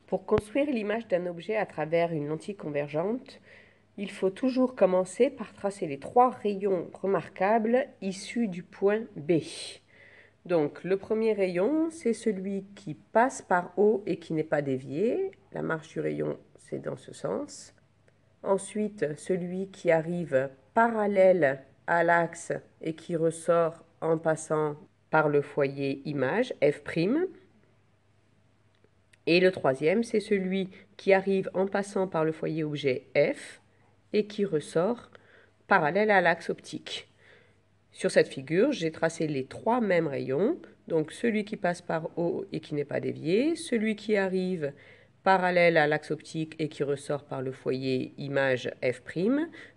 Pour construire l'image d'un objet à travers une lentille convergente, il faut toujours commencer par tracer les trois rayons remarquables issus du point B. Donc le premier rayon, c'est celui qui passe par O et qui n'est pas dévié. La marche du rayon, c'est dans ce sens. Ensuite, celui qui arrive parallèle à l'axe et qui ressort en passant par le foyer image, F'. Et le troisième, c'est celui qui arrive en passant par le foyer objet F et qui ressort parallèle à l'axe optique. Sur cette figure, j'ai tracé les trois mêmes rayons, donc celui qui passe par O et qui n'est pas dévié, celui qui arrive parallèle à l'axe optique et qui ressort par le foyer image F',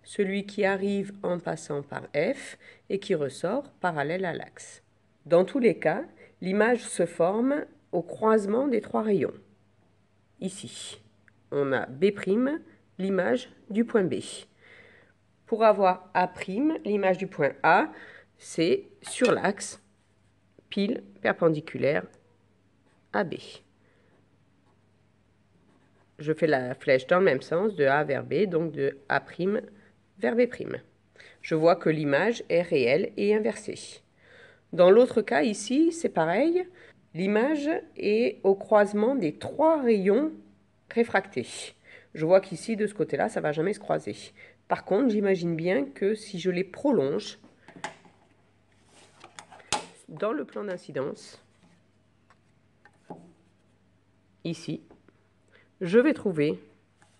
celui qui arrive en passant par F et qui ressort parallèle à l'axe. Dans tous les cas, l'image se forme au croisement des trois rayons. Ici, on a B', l'image du point B. Pour avoir A', l'image du point A, c'est sur l'axe, pile perpendiculaire à B. Je fais la flèche dans le même sens, de A vers B, donc de A' vers B'. Je vois que l'image est réelle et inversée. Dans l'autre cas, ici, c'est pareil. L'image est au croisement des trois rayons réfractés. Je vois qu'ici, de ce côté-là, ça ne va jamais se croiser. Par contre, j'imagine bien que si je les prolonge dans le plan d'incidence, ici, je vais trouver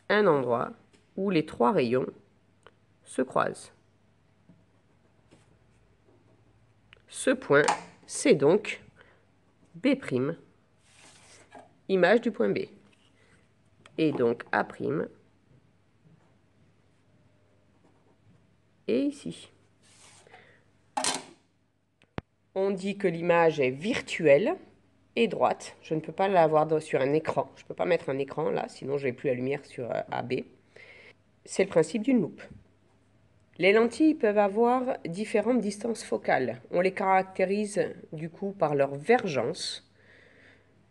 un endroit où les trois rayons se croisent. Ce point, c'est donc B', image du point B. Et donc A', et ici. On dit que l'image est virtuelle et droite. Je ne peux pas l'avoir sur un écran. Je ne peux pas mettre un écran là, sinon je n'ai plus la lumière sur AB. C'est le principe d'une loupe. Les lentilles peuvent avoir différentes distances focales. On les caractérise du coup par leur vergence.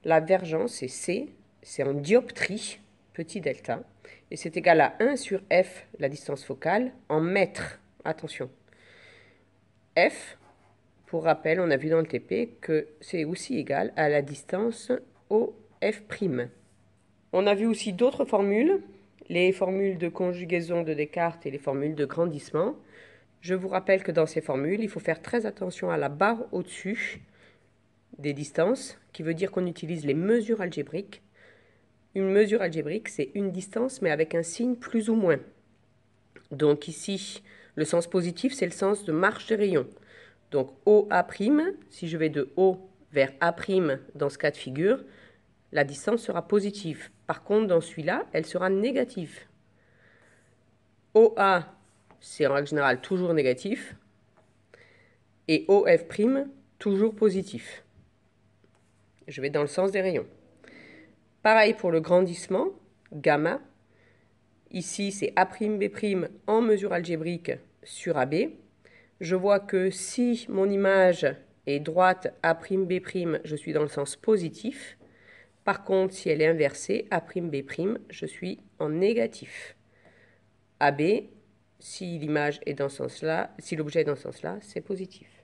La vergence, c'est C, c'est en dioptrie, petit delta, et c'est égal à 1 sur F, la distance focale, en mètres. Attention. F, pour rappel, on a vu dans le TP que c'est aussi égal à la distance OF'. On a vu aussi d'autres formules, les formules de conjugaison de Descartes et les formules de grandissement. Je vous rappelle que dans ces formules, il faut faire très attention à la barre au-dessus des distances, qui veut dire qu'on utilise les mesures algébriques. Une mesure algébrique, c'est une distance, mais avec un signe plus ou moins. Donc ici, le sens positif, c'est le sens de marche des rayons. Donc OA', si je vais de O vers A' dans ce cas de figure, la distance sera positive. Par contre, dans celui-là, elle sera négative. OA, c'est en règle générale toujours négatif. Et OF', toujours positif. Je vais dans le sens des rayons. Pareil pour le grandissement, gamma. Ici, c'est A'B' en mesure algébrique sur AB. Je vois que si mon image est droite A'B', je suis dans le sens positif. Par contre, si elle est inversée, A'B', je suis en négatif. AB, si l'image est dans ce sens-là, si l'objet est dans ce sens-là, c'est positif.